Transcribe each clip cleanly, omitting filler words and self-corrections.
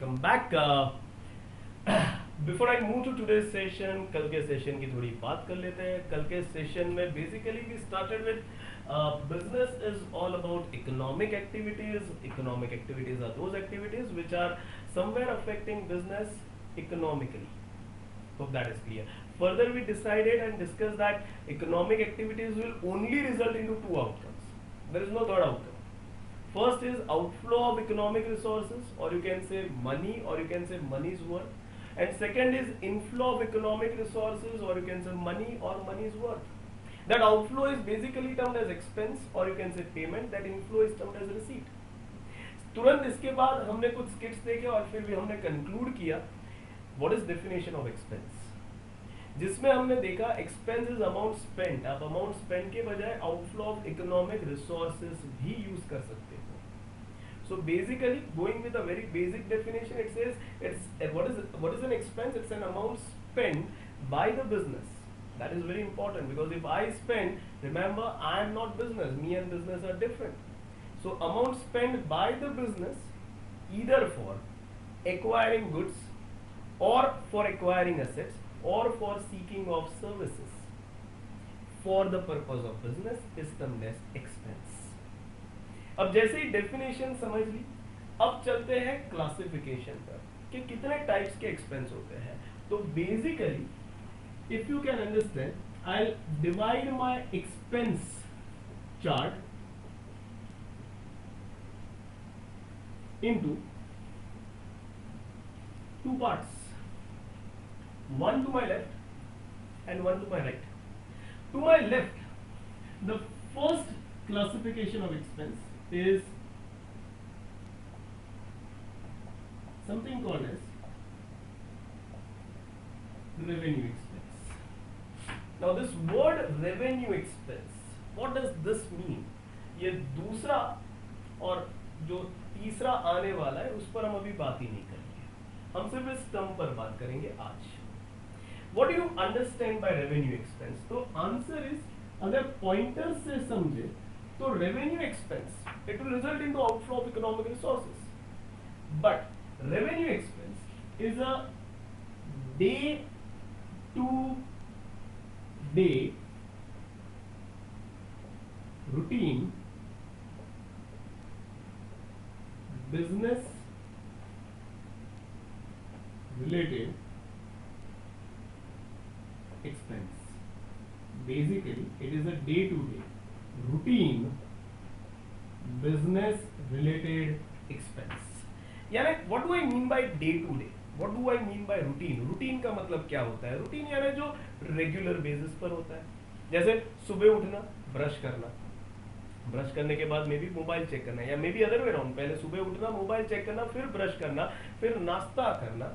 welcome back. Before I move to today's session, कल के session की थोड़ी बात कर लेते हैं. कल के सेशन में basically we started with business is all about economic activities. Economic activities are those activities which are somewhere affecting business economically. Hope that is clear. Further, we decided and discussed that economic activities will only result into two outcomes. There is no third outcome. First is outflow of economic resources, or you can say money, or you can say money's worth. And second is inflow of economic resources, or you can say money or money's worth. That outflow is basically termed as expense, or you can say payment. That inflow is termed as receipt. तुरंत इसके बाद हमने कुछ स्किट्स देखे और फिर भी हमने कंक्लूड किया what is definition of expense, जिसमें हमने देखा एक्सपेंस इज अमाउंट स्पेंड. आप अमाउंट स्पेंड के बजाय आउटफ्लो ऑफ इकोनॉमिक रिसोर्सेज भी यूज कर सकते हो. So basically, going with a very basic definition, it says it's what is an expense? It's an amount spent by the business. That is very important, because if I spend, remember I am not business. Me and business are different. So amount spent by the business, either for acquiring goods, or for acquiring assets, or for seeking of services for the purpose of business, is termed as expense. अब जैसे ही definition समझ ली, अब चलते हैं classification पर कि कितने types के एक्सपेंस होते हैं. तो basically if you can understand, I will divide my expense chart into two parts, one to my left and one to my right. To my left, the first classification of expense is something called as revenue expense. Now this word revenue expense, what does this mean? ये दूसरा और जो तीसरा आने वाला है उस पर हम अभी बात ही नहीं करेंगे, हम सिर्फ इस टर्म पर बात करेंगे आज. What do you understand by revenue expense? तो आंसर इज, अगर पॉइंटर से समझे तो revenue expense, it will result into outflow of economic resources. But revenue expense is a day to day routine business related expense. Basically, it is a day to day routine business related expense. यानी what do I mean by day to day? What do I mean by routine? Routine का मतलब क्या होता है? Routine यानी जो regular basis पर होता है. जैसे सुबह उठना, ब्रश करना, ब्रश करने के बाद मे भी मोबाइल चेक करना, या मे भी अदर वे राउंड, पहले सुबह उठना, मोबाइल चेक करना, फिर ब्रश करना, फिर नाश्ता करना,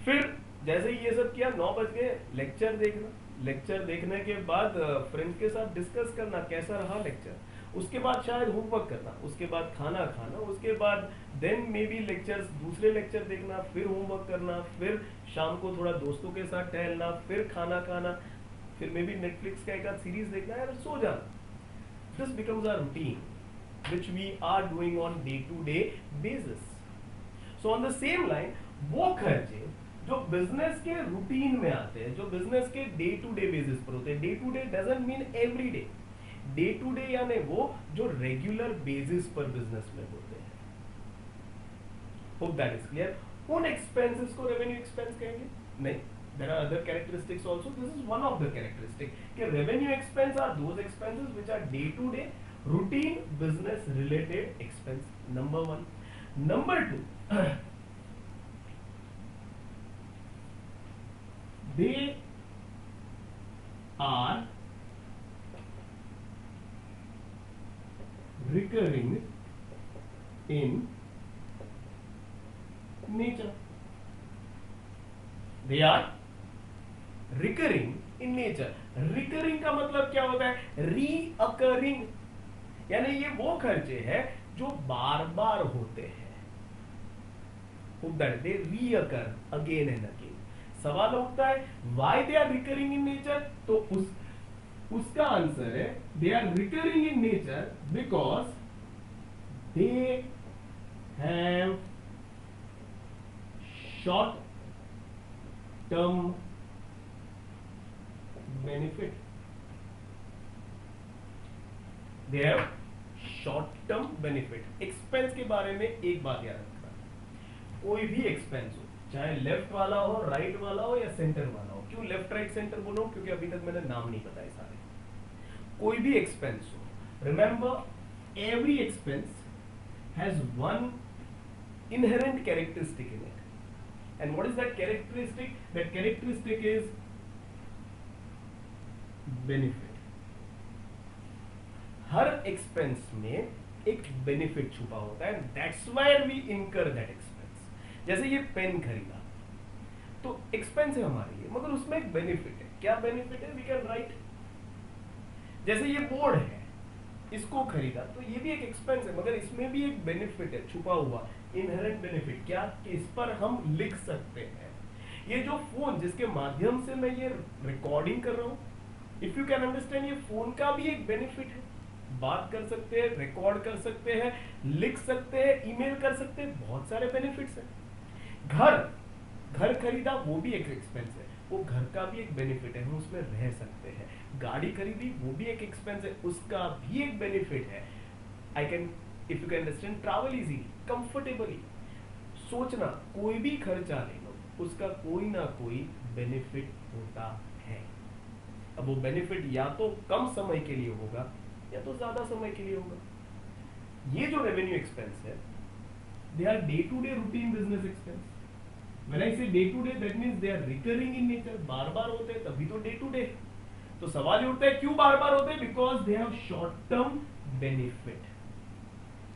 फिर जैसे ही ये सब किया 9 बज गए, लेक्चर देखना, लेक्चर देखने के बाद फ्रेंड्स के साथ डिस्कस करना कैसा रहा लेक्चर, उसके बाद शायद होमवर्क करना, उसके बाद खाना खाना, उसके बाद देन मे बी लेक्चर्स, दूसरे लेक्चर देखना, फिर होमवर्क करना, फिर शाम को थोड़ा दोस्तों के साथ टहलना, फिर खाना खाना, फिर मे बी नेटफ्लिक्स का एक आध सीरीज देखना या सो जाना. This becomes our routine, which we are doing on day-to-day basis. So on the same line, वो खर्चे जो बिजनेस के रूटीन में आते हैं, जो बिजनेस के डे टू डे बेसिस पर होते हैं. Day to day doesn't mean every day. Day to day यानी वो जो रेगुलर बेसिस पर बिजनेस में होते हैं. Hope that is clear. उन एक्सपेंसेस को रेवेन्यू एक्सपेंस कहेंगे? नहीं. There are other characteristics also. This is one of the characteristics. कि revenue expense are those expenses which are day to day routine business related expense. Number one. Number two, they are recurring in nature. They are recurring in nature. Recurring का मतलब क्या होता है? Recurring, यानी ये वो खर्चे हैं जो बार बार होते हैं. They recur again and again. सवाल उठता है why they are recurring in nature, तो उसका आंसर है they are recurring in nature because they have short term benefit. They have short term benefit. Expense के बारे में एक बात याद रखना, कोई भी एक्सपेंस हो, चाहे लेफ्ट वाला हो, राइट वाला हो या सेंटर वाला हो. क्यों लेफ्ट राइट सेंटर बोलो? क्योंकि अभी तक मैंने नाम नहीं बताए सारे. कोई भी एक्सपेंस हो, remember every expense has one inherent characteristic in it. And what is that characteristic? That characteristic is benefit. Her expense में एक बेनिफिट छुपा होता है, that's why we incur that expense. जैसे ये पेन खरीदा तो एक्सपेंस है हमारे लिए, मगर उसमें एक बेनिफिट है. क्या बेनिफिट है? We can write. जैसे ये बोर्ड है, इसको खरीदा तो ये भी एक एक्सपेंस है, मगर इसमें भी एक बेनिफिट है छुपा हुआ, इनहेरेंट बेनिफिट. क्या? कि इस पर हम लिख सकते हैं. ये जो फोन जिसके माध्यम से मैं ये रिकॉर्डिंग कर रहा हूं, इफ यू कैन अंडरस्टैंड, ये फोन का भी एक बेनिफिट है. बात कर सकते हैं, रिकॉर्ड कर सकते हैं, लिख सकते हैं, ईमेल कर सकते हैं, बहुत सारे बेनिफिट्स हैं. घर खरीदा, वो भी एक एक्सपेंस है, वो घर का भी एक बेनिफिट है, हम उसमें रह सकते हैं. गाड़ी खरीदी, वो भी एक एक्सपेंस है, उसका भी एक बेनिफिट है. I can, if you can understand, travel easily, comfortably. सोचना, कोई भी खर्चा ले लो, उसका कोई ना कोई बेनिफिट होता है. अब वो बेनिफिट या तो कम समय के लिए होगा या तो ज्यादा समय के लिए होगा. ये जो रेवेन्यू एक्सपेंस है, they are day to day routine business expense. When I say day to day, that means they are recurring in nature. बार बार होते हैं तभी तो डे टू डे. तो सवाल ये उठता है, क्यों बार बार होते हैं? Because they have short term benefit.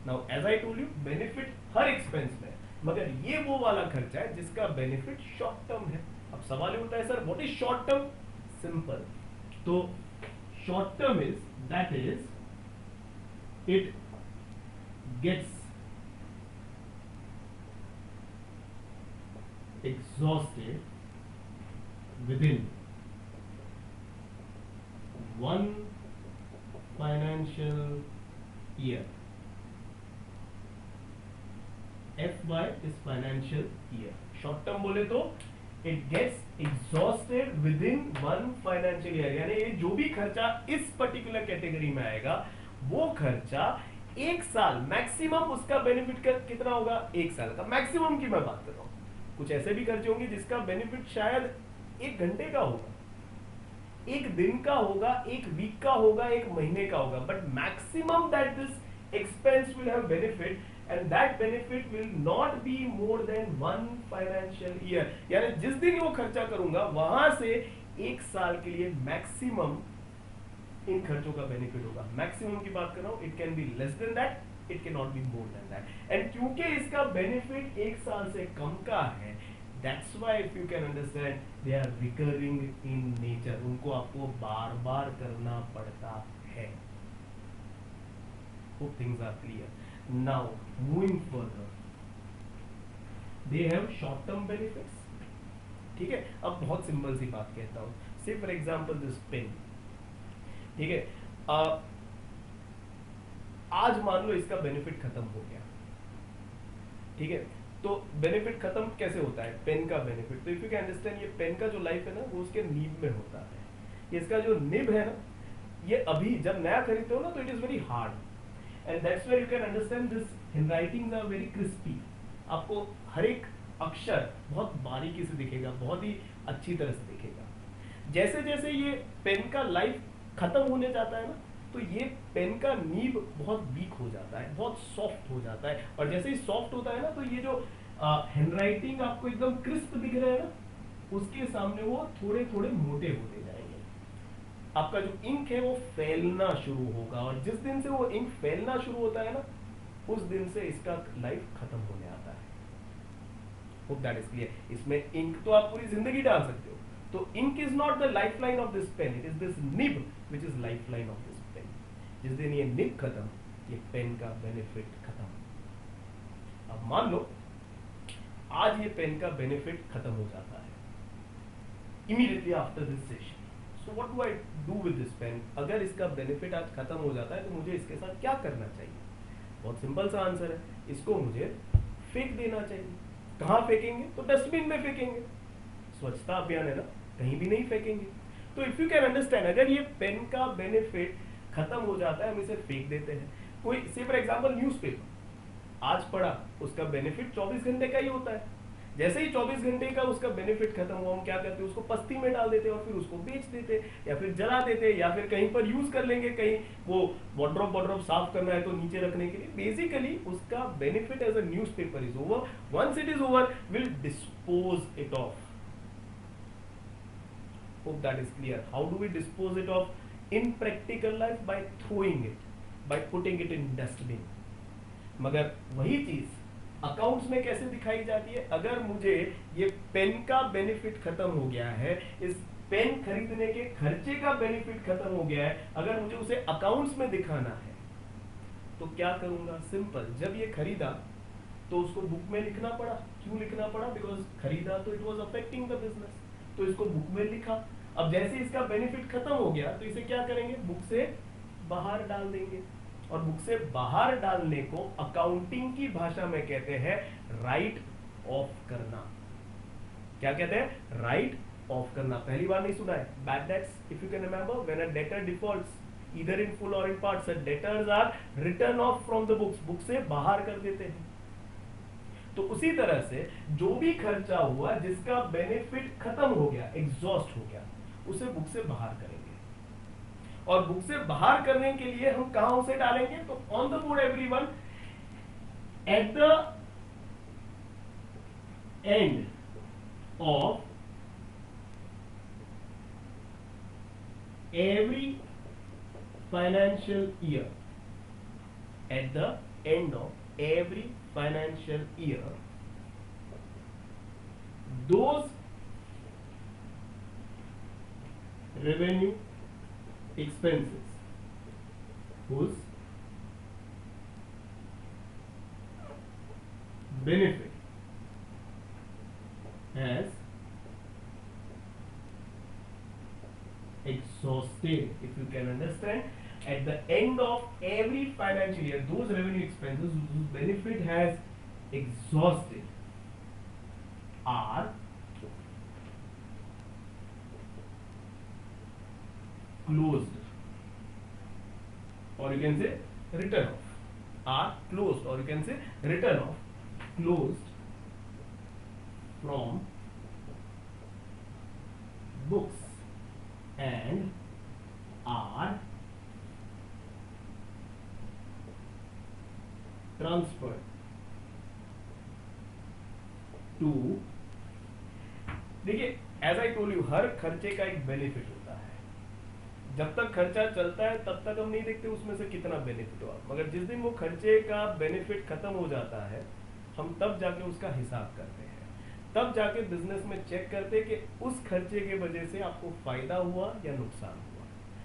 Now as I told you, benefit हर एक्सपेंस में, मगर ये वो वाला खर्चा है जिसका बेनिफिट शॉर्ट टर्म है. अब सवाल ये उठता है, sir what is short term? Simple. तो short term is, that is, it gets exhausted within one financial year. FY is financial year. Short term बोले तो it gets exhausted within one financial year. यानी ये जो भी खर्चा इस particular category में आएगा, वो खर्चा एक साल मैक्सिमम, उसका बेनिफिट का कितना होगा? एक साल का मैक्सिमम की मैं बात कर रहा हूं. कुछ ऐसे भी खर्चे होंगे जिसका बेनिफिट शायद एक घंटे का होगा, एक दिन का होगा, एक वीक का होगा, एक महीने का होगा, but maximum that this expense will have benefit, and that benefit will not be more than one financial year. यानी जिस दिन वो खर्चा करूंगा, वहां से एक साल के लिए मैक्सिमम इन खर्चों का बेनिफिट होगा. मैक्सिमम की बात कर रहा हूं. It can be less than that, it cannot be more than that. And क्योंकि इसका benefit एक साल से कम का है, that's why if you can understand, they are recurring in nature. उनको आपको बार बार करना पड़ता है. Hope things are clear. Now moving further, they have short term benefits. ठीक है. अब बहुत सिंपल सी बात कहता हूँ. Say for example this pen. ठीक है. आज मान लो इसका बेनिफिट खत्म हो गया. ठीक है. तो बेनिफिट खत्म कैसे होता है? पेन का बेनिफिट. तो इफ यू कैन अंडरस्टैंड, ये पेन का जो लाइफ है ना, वो उसके नीब में होता है. इसका जो निब है ना, ये अभी जब नया खरीदते हो ना, तो it is very hard, and that's where you can understand this handwritings are very crispy. आपको हर एक अक्षर बहुत बारीकी से दिखेगा, बहुत ही अच्छी तरह से दिखेगा. जैसे जैसे ये पेन का लाइफ खत्म होने जाता है ना, तो ये पेन का नीब बहुत वीक हो जाता है, बहुत सॉफ्ट हो जाता है. और जैसे ही सॉफ्ट होता है ना, तो ये जो हैंडराइटिंग आपको एकदम क्रिस्प दिख रहा है ना, उसके सामने वो थोड़े थोड़े मोटे होते जाएंगे. आपका जो इंक है वो फैलना शुरू होगा, और जिस दिन से वो इंक फैलना शुरू होता है ना, उस दिन से इसका लाइफ खत्म होने आता है. Hope that is clear. इसमें इंक तो आप पूरी जिंदगी डाल सकते हो. तो ink is not the life line of this pen, it is this nib which is life line of this pen. जिस दिन ये निब खत्म, ये पेन का बेनिफिट खत्म. अब मान लो आज ये पेन का बेनिफिट खत्म हो जाता है immediately after this session. So what do I do with this pen? अगर इसका बेनिफिट आज खत्म हो जाता है, तो मुझे इसके साथ क्या करना चाहिए? बहुत सिंपल सा आंसर है, इसको मुझे फेंक देना चाहिए. कहाँ फेंकेंगे? तो डस्टबिन में फेंकेंगे। स्वच्छता अभियान है ना, कहीं भी नहीं फेंकेंगे। तो इफ यू कैन अंडरस्टैंड, अगर ये पेन का बेनिफिट खत्म हो जाता है, हम इसे फेंक देते हैं। कोई से फॉर एग्जांपल न्यूज़पेपर आज पढ़ा, उसका बेनिफिट 24 घंटे का ही होता है। जैसे ही 24 घंटे का उसका बेनिफिट खत्म हुआ, हम क्या करते हैं, उसको पस्ती में डाल देते हैं और फिर उसको बेच देते हैं या फिर जला देते हैं या फिर कहीं पर यूज कर लेंगे, कहीं वो वार्डरोब साफ करना है तो नीचे रखने के लिए। बेसिकली उसका benefit as a newspaper is over. Once it is over, will dispose it off. Hope that is clear. How do we dispose it of in practical life? By throwing it, by putting it in dustbin. मगर वही चीज accounts में कैसे दिखाई जाती है? अगर मुझे ये पेन का बेनिफिट खत्म हो गया है, इस पेन खरीदने के खर्चे का बेनिफिट खत्म हो गया है, अगर मुझे उसे अकाउंट्स में दिखाना है तो क्या करूंगा? सिंपल, जब ये खरीदा तो उसको बुक में लिखना पड़ा। क्यों लिखना पड़ा? बिकॉज खरीदा तो it was affecting the business, तो इसको बुक में लिखा। अब जैसे इसका बेनिफिट खत्म हो गया तो इसे क्या करेंगे? बुक से बाहर डाल देंगे। और बुक से बाहर डालने को अकाउंटिंग की भाषा में कहते हैं राइट ऑफ करना। क्या कहते हैं? राइट ऑफ करना। पहली बार नहीं सुना है? Bad debts, if you can remember, when a debtor defaults either in full or in part, such debtors are return off from the books, book से बाहर कर देते हैं। तो उसी तरह से जो भी खर्चा हुआ जिसका बेनिफिट खत्म हो गया, एग्जॉस्ट हो गया, उसे बुक से बाहर करेंगे। और बुक से बाहर करने के लिए हम कहां उसे डालेंगे? तो on the board everyone, eight the end of every financial year, at the end of every financial year, those revenue expenses whose benefit has exhausted, if you can understand, at the end of every financial year, those revenue expenses whose benefit has exhausted are closed, or you can say written off, are closed, or you can say written off, closed from books and are transferred to, देखिए as I told you, हर खर्चे का एक benefit होता है। जब तक खर्चा चलता है तब तक हम नहीं देखते उसमें से कितना बेनिफिट हुआ, मगर जिस दिन वो खर्चे का बेनिफिट खत्म हो जाता है, हम तब जाके उसका हिसाब करते हैं, तब जाके बिजनेस में चेक करते हैं कि उस खर्चे के वजह से आपको फायदा हुआ या नुकसान हुआ।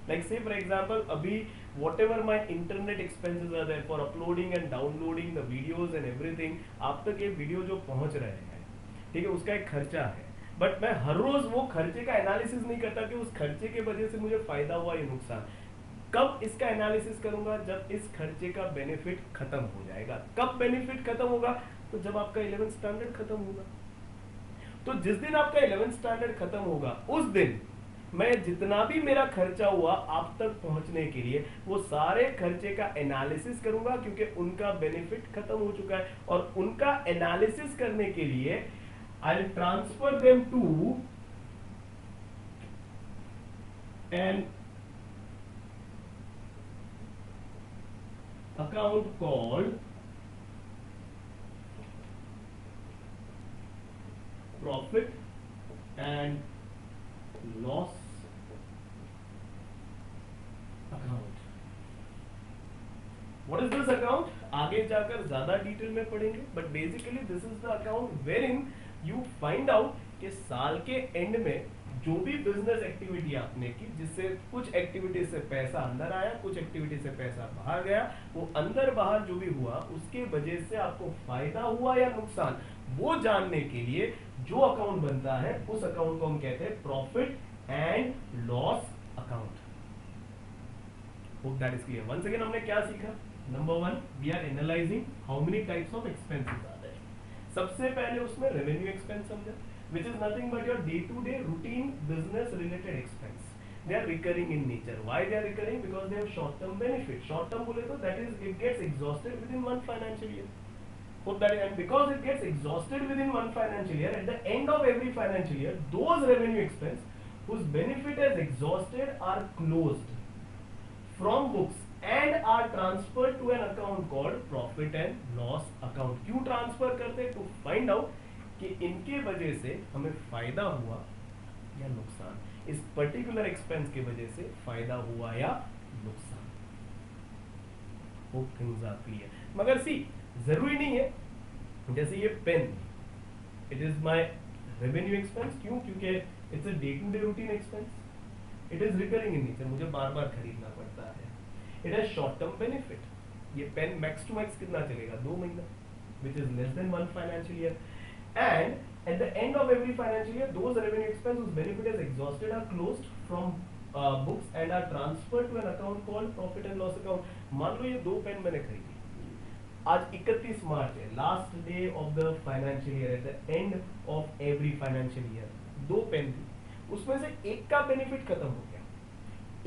Like say for example, अभी whatever my internet expenses are there for uploading and downloading the videos and everything, आप तक ये वीडियो जो पहुंच रहे हैं, ठीक है, उसका एक खर्चा है। बट मैं हर रोज वो खर्चे का एनालिसिस नहीं करता कि उस खर्चे के वजह से मुझे फायदा हुआ या नुकसान। कब इसका एनालिसिस करूंगा? जब इस खर्चे का बेनिफिट खत्म हो जाएगा। कब बेनिफिट खत्म होगा? तो जब आपका 11th स्टैंडर्ड खत्म होगा। तो जिस दिन आपका 11th स्टैंडर्ड खत्म होगा, उस दिन मैं जितना भी मेरा खर्चा हुआ आप तक पहुंचने के लिए, वो सारे खर्चे का एनालिसिस करूंगा, क्योंकि उनका बेनिफिट खत्म हो चुका है। और उनका एनालिसिस करने के लिए I will transfer them to an account called profit and loss account. What is this account? आगे जाकर ज्यादा डिटेल में पढ़ेंगे, but basically this is the account where in you find out कि साल के एंड में जो भी बिजनेस एक्टिविटी आपने की, जिससे कुछ एक्टिविटी से पैसा अंदर आया, कुछ एक्टिविटी से पैसा बाहर गया, वो अंदर बाहर जो भी हुआ उसके वजह से आपको फायदा हुआ या नुकसान, वो जानने के लिए जो अकाउंट बनता है उस अकाउंट को हम कहते हैं profit and loss account. Hope that is clear. Once again हमने क्या सीखा? Number 1, we are analysing how many types of expenses are there. सबसे पहले उसमें रेवेन्यू एक्सपेंस समझा, which is nothing but your day to day routine business related expense. They are recurring in nature. Why they are recurring? Because they have short term benefit. Short term बोले तो that is it gets exhausted within one financial year. Hope that, and because it gets exhausted within one financial year, at the end of every financial year, those revenue expense whose benefit is exhausted are closed from books and are transferred to an account called profit and loss account. क्यों transfer करते? To find out कि इनके वजह से हमें फायदा हुआ या नुकसान, इस पर्टिकुलर एक्सपेंस की वजह से फायदा हुआ या नुकसान. Hope things are clear. मगर सी जरूरी नहीं है, जैसे ये pen, it is my revenue expense. क्यों? क्योंकि it's a day to day routine expense. It is recurring in nature, मुझे बार बार खरीदना पड़ता है. It has short term benefit. ये पेन मैक्स टू मैक्स कितना चलेगा? 2 महीना, which is less than 1 financial year. And at the end of every financial year, those revenue expense whose benefit is exhausted are closed from books and are transferred to an account called profit and loss account. मान लो ये 2 pen मैंने खरीदी, आज 31 मार्च है, last day of the financial year, at the end of every financial year 2 pen थी, उसमें से एक का बेनिफिट खत्म हो गया,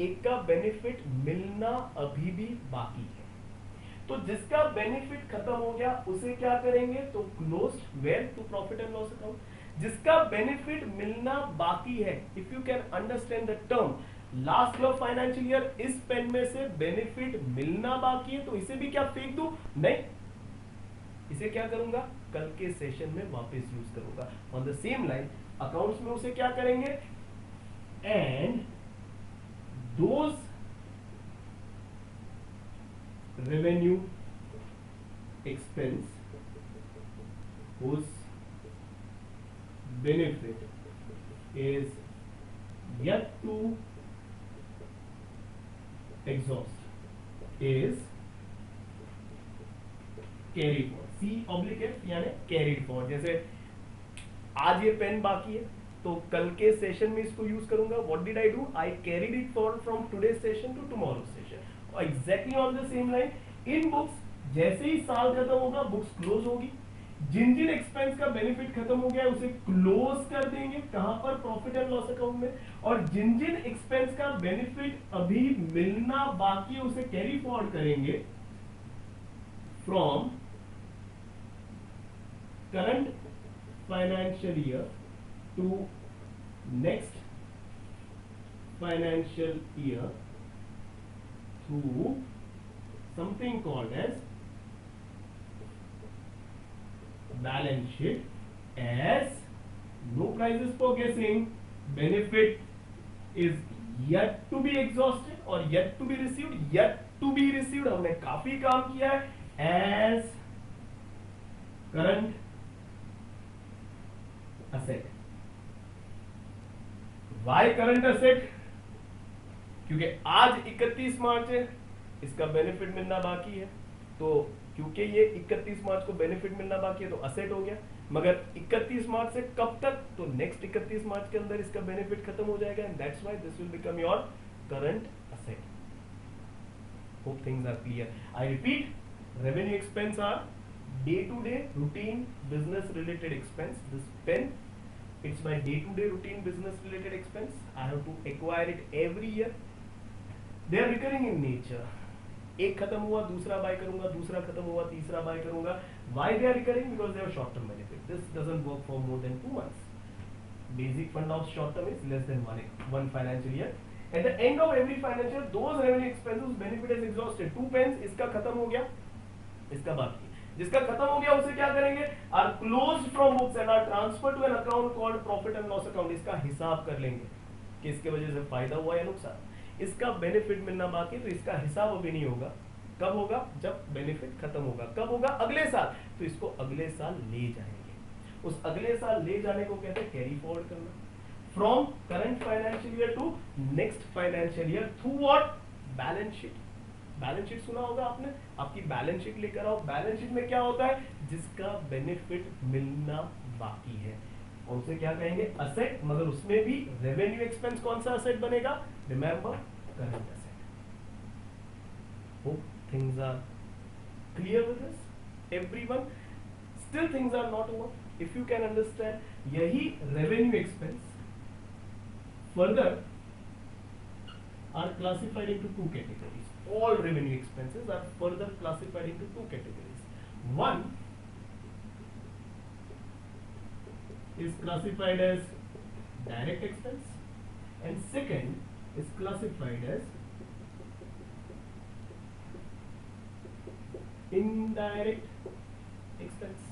एक का बेनिफिट मिलना अभी भी बाकी है. तो जिसका बेनिफिट खत्म हो गया उसे क्या करेंगे? तो closed where to profit and loss account. जिसका बेनिफिट मिलना बाकी है, if you can understand the term, last of financial year इस पेन में से बेनिफिट मिलना बाकी है, तो इसे भी क्या फेंक दूं? नहीं, इसे क्या करूंगा? कल के सेशन में वापस यूज करूंगा. On the same line accounts में उसे क्या करेंगे? And those revenue expense whose benefit is yet to exhaust is carried forward. C/F यानी carried forward. जैसे आज ये पेन बाकी है तो कल के सेशन में इसको यूज करूंगा. What did I do? I carried it forward from today session to tomorrow session. Exactly on the same line in books जैसे ही साल खत्म होगा बुक्स क्लोज होगी. जिन जिन एक्सपेंस का बेनिफिट खत्म हो गया है उसे क्लोज कर देंगे. कहां पर? प्रॉफिट एंड लॉस अकाउंट में. और जिन जिन एक्सपेंस का बेनिफिट अभी मिलना बाकी है उसे कैरी फॉरवर्ड करेंगे from current financial year to next financial year through something called as balance sheet as no prizes for guessing. Benefit is yet to be exhausted or yet to be received. Yet to be received हमने काफी काम किया है. as current asset. why current asset? क्योंकि आज 31 मार्च है, इसका बेनिफिट मिलना बाकी है. तो क्योंकि ये 31 मार्च को बेनिफिट मिलना बाकी है तो असेट हो गया. मगर 31 मार्च से कब तक? तो नेक्स्ट 31 मार्च के अंदर इसका बेनिफिट खत्म हो जाएगा. And that's why this will become your current asset. Hope things are clear. I repeat, revenue expense are day to day routine business related expense. This pen, it's my day to day routine business related expense. I have to acquire it every year. They are recurring in nature. एक खत्म हुआ दूसरा bye करूंगा, दूसरा खत्म हुआ तीसरा bye करूंगा. Why they are recurring? Because they have short term benefit. This doesn't work for more than 2 months. Basic fund of short term is less than one financial year. At the end of every financial, those revenue expenses benefit is exhausted. 2 pence इसका खत्म हो गया, इसका बाकी. जिसका खत्म हो गया उसे क्या करेंगे? Are close from books and are transfer to an account called profit and loss account. इसका हिसाब कर लेंगे कि इसके वजह से फायदा हुआ या नुकसान. इसका बेनिफिट मिलना बाकी, तो इसका हिसाब अभी नहीं होगा. कब होगा? जब बेनिफिट खत्म होगा. कब होगा? अगले साल. तो इसको अगले साल ले जाएंगे. उस अगले साल ले जाने को कहते हैं कैरी फॉरवर्ड करना. From current financial year to next financial year through what? Balance sheet. Balance sheet सुना होगा आपने. आपकी बैलेंस शीट लेकर आओ. बैलेंस शीट में क्या होता है? जिसका बेनिफिट मिलना बाकी है और उसे क्या कहेंगे? असेट. मगर उसमें भी रेवेन्यू एक्सपेंस कौन सा असेट बनेगा? Remember, current asset. Hope things are clear with this everyone. still things are not over. If you can understand, यही revenue expense further are classified into two categories. All revenue expenses are further classified into two categories. One is classified as direct expense and second is classified as indirect expense.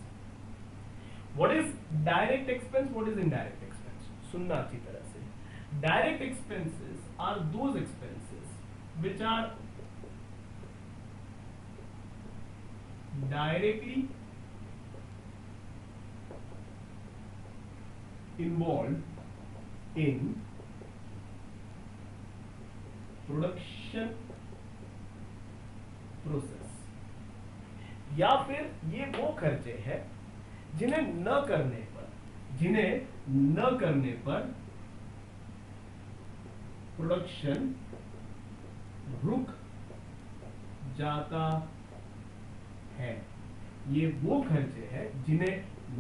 What is direct expense? What is indirect expense? सुनना अच्छी तरह से. Direct expenses are those expenses which are directly involved in production process. या फिर ये वो खर्चे हैं जिन्हें न करने पर प्रोडक्शन रुक जाता है. ये वो खर्चे हैं जिन्हें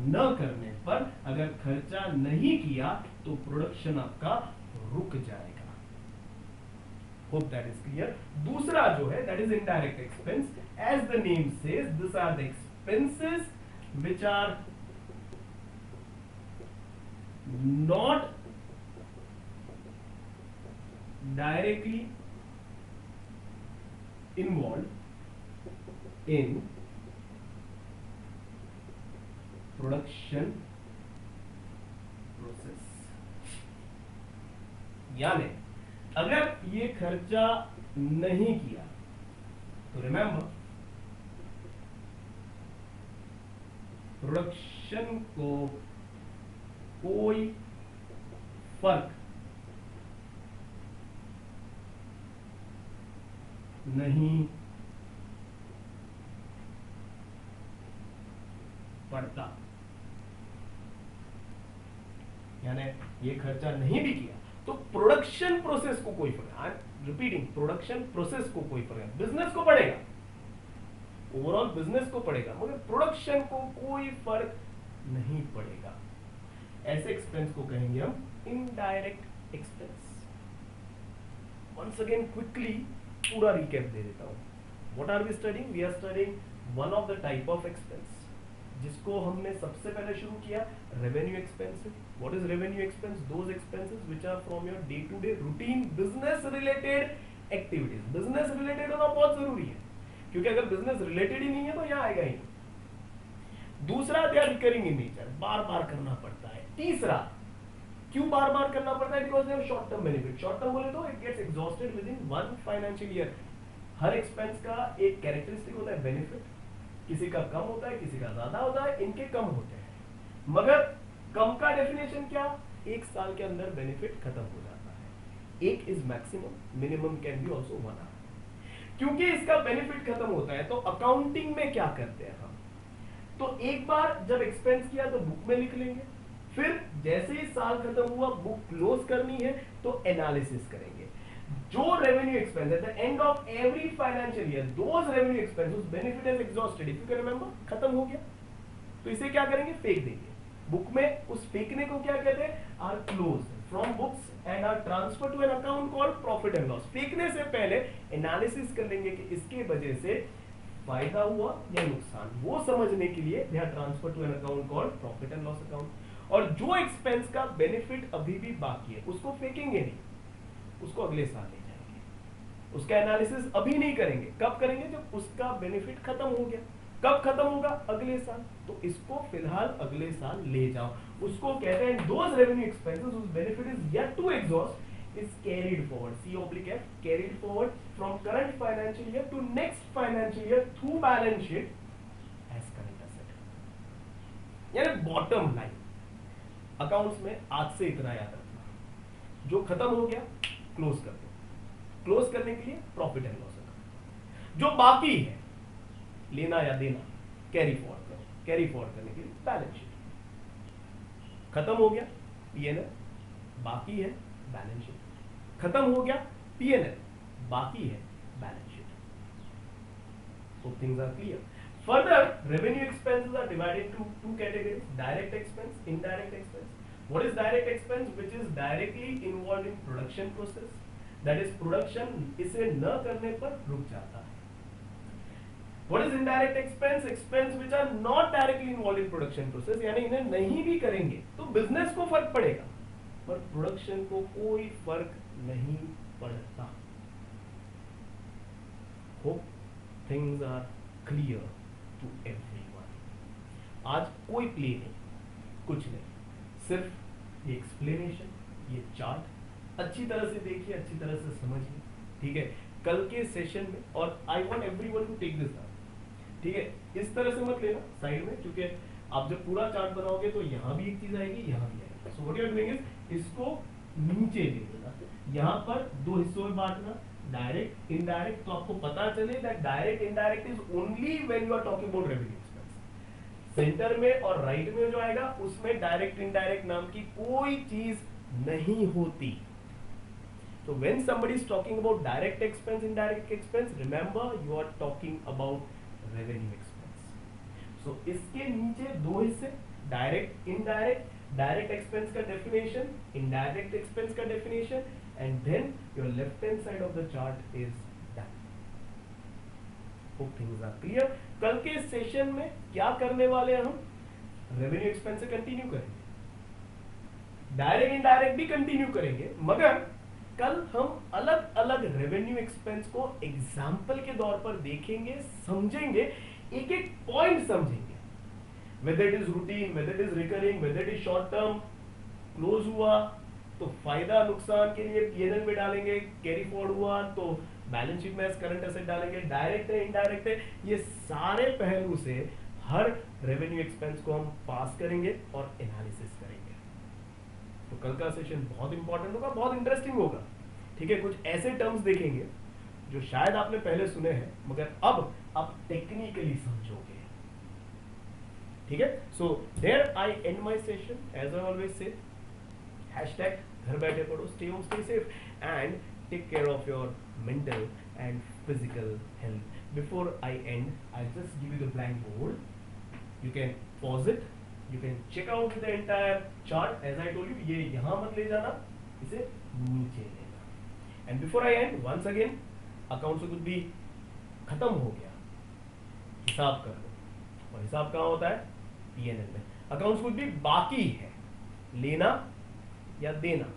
न करने पर अगर खर्चा नहीं किया तो प्रोडक्शन आपका रुक जाएगा. Hope that is clear. दूसरा जो है that is indirect expense. As the name says, this are the expenses which are not directly involved in production process. यानी अगर ये खर्चा नहीं किया तो रिमेंबर प्रोडक्शन को कोई फर्क नहीं पड़ता. यानी ये खर्चा नहीं भी किया तो प्रोडक्शन प्रोसेस को कोई फर्क, I am repeating, production process को कोई फर्क, बिजनेस को पड़ेगा, ओवरऑल बिजनेस को पड़ेगा, मगर प्रोडक्शन को कोई फर्क नहीं पड़ेगा. ऐसे एक्सपेंस को कहेंगे हम indirect expense. Once again quickly पूरा रिकैप दे देता हूं. What are we studying? We are studying one of the type of expense जिसको हमने सबसे पहले शुरू किया, revenue expense. What is revenue expense? Those expenses which are from your day to day routine business related activities. Business related होना बहुत जरूरी है क्योंकि अगर बिजनेस रिलेटेड ही नहीं है तो यहां आएगा ही नहीं. दूसरा, they are recurring in nature, बार बार करना पड़ता है. तीसरा, क्यों बार बार करना पड़ता है? Because they have short term benefit. Short term बोले तो it gets exhausted with in one financial year. हर एक्सपेंस का एक कैरेक्टरिस्टिक होता है बेनिफिट. किसी का कम होता है, किसी का ज्यादा होता है, इनके कम होते हैं. मगर कम का डेफिनेशन क्या? एक साल के अंदर बेनिफिट खत्म हो जाता है. एक is maximum, minimum can be also 1 hour. क्योंकि इसका बेनिफिट खत्म होता है तो अकाउंटिंग में क्या करते हैं हम? तो एक बार जब एक्सपेंस किया तो बुक में लिख लेंगे, फिर जैसे ही साल खत्म हुआ बुक क्लोज करनी है तो एनालिसिस करेंगे. जो revenue expense eight the end of every financial year, those revenue expenses benefit is exhausted, if you can remember, खत्म हो गया तो इसे क्या करेंगे? फेंक देंगे बुक में. उस फेंकने को क्या कहते हैं? Are close from books and are transfer to an account called profit and loss. फेंकने से पहले एनालिसिस कर लेंगे कि इसके वजह से फायदा हुआ या नुकसान, वो समझने के लिए they are transfer to an account called profit and loss account. और जो एक्सपेंस का बेनिफिट अभी भी बाकी है उसको फेंकेंगे नहीं, उसको अगले साल ले जाएंगे. उसका एनालिसिस अभी नहीं करेंगे. कब करेंगे? जब उसका बेनिफिट खत्म हो गया. कब खत्म होगा? अगले साल. तो इसको फिलहाल अगले साल ले जाओ. उसको कहते हैं those revenue expenses whose benefit is yet to exhaust is carried forward, C/F, carried forward from current financial year to next financial year through balance sheet as current asset. यानी बॉटम लाइन अकाउंट्स में आज से इतना याद रखना, जो खत्म हो गया क्लोज कर दो. क्लोज करने के लिए प्रॉफिट एंड लॉस अकाउंट. जो बाकी है लेना या देना कैरी फॉरवर्ड करो. कैरी फॉरवर्ड करने के लिए बैलेंस शीट. खत्म हो गया पीएनएल, बाकी है बैलेंस शीट. खत्म हो गया पीएनएल, बाकी है balance sheet. So things are clear. Further, revenue expenses are divided into two categories: direct expense, indirect expense. What is direct expense? Which is directly involved in production process. That is, production इसे न करने पर रुक जाता है. What is indirect expense? Expense which are not directly involved in production process, यानी इन्हें नहीं भी करेंगे तो बिजनेस को फर्क पड़ेगा, पर प्रोडक्शन को कोई फर्क नहीं पड़ता. Hope things are clear to everyone. आज कोई प्ले नहीं, कुछ नहीं, सिर्फ ये एक्सप्लेनेशन, ये चार्ट अच्छी तरह से देखिए, अच्छी तरह से समझिए. ठीक है, कल के सेशन में, और I want everyone to take this down. ठीक है, इस तरह से मत लेना साइड में, क्योंकि आप जब पूरा चार्ट बनाओगे तो यहाँ भी एक चीज आएगी, यहाँ भी आएगी. So what you are doing is इसको नीचे ले लेना, यहाँ पर दो हिस्सों में बांटना, डायरेक्ट इनडायरेक्ट. तो आपको पता चले that direct indirect is only when you are talking about revenue expense. Centre में और राइट में जो आएगा उसमें डायरेक्ट इनडायरेक्ट नाम की कोई चीज नहीं होती. So when somebody is talking about direct expense, indirect expense, remember you are talking about revenue expense. So इसके नीचे दो हिस्से, direct, indirect. Direct expense का definition, indirect expense का definition, and then your left hand side of the chart is done. Hope things are clear. कल के session में क्या करने वाले हैं हम? रेवेन्यू एक्सपेंस से कंटिन्यू करेंगे, डायरेक्ट इंडायरेक्ट भी कंटिन्यू करेंगे, मगर कल हम अलग अलग रेवेन्यू एक्सपेंस को एग्जाम्पल के तौर पर देखेंगे, समझेंगे, एक एक पॉइंट समझेंगे. Whether it is routine, whether it is recurring, whether it is short term. Close हुआ तो फायदा नुकसान के लिए पीएनएल में डालेंगे, कैरी फॉरवर्ड हुआ तो बैलेंस शीट में एज करंट एसेट डालेंगे, डायरेक्ट है इनडायरेक्ट है, ये सारे पहलू से हर रेवेन्यू एक्सपेंस को हम पास करेंगे और एनालिसिस करेंगे. तो कल का सेशन बहुत इंपॉर्टेंट होगा, बहुत इंटरेस्टिंग होगा. ठीक है, कुछ ऐसे टर्म्स देखेंगे जो शायद आपने पहले सुने हैं मगर अब आप टेक्निकली समझोगे. ठीक है, so there I end my session. As I always say, hashtag घर बैठे पढ़ो, stay home, stay safe and take care of your mental and physical health. Before I end, I just give you the blank board. You can pause it, you can check out the entire chart. As I told you, ये यहाँ मत ले जाना, इसे नीचे लेना. And before I end, once again, accounts कुछ भी खत्म हो गया, हिसाब कर लो. और हिसाब कहाँ होता है? P&L में. अकाउंट्स कुछ भी बाकी है, लेना या देना,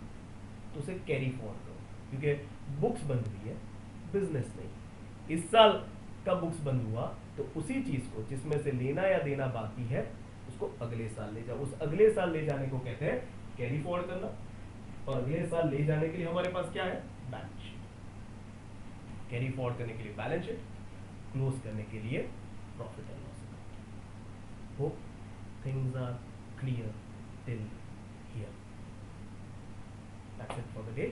तो उसे कैरी फॉरवर्ड करो, क्योंकि बुक्स बंद हुई है, बिजनेस नहीं. इस साल का बुक्स बंद हुआ तो उसी चीज को जिसमें से लेना या देना बाकी है उसको अगले साल ले जाओ. उस अगले साल ले जाने को कहते हैं कैरी फॉरवर्ड करना. और अगले साल ले जाने के लिए हमारे पास क्या है? Balance sheet. कैरी फॉरवर्ड करने के लिए बैलेंस शीट, क्लोज करने के लिए profit and loss account. Hope things are clear till here. That's it for the day.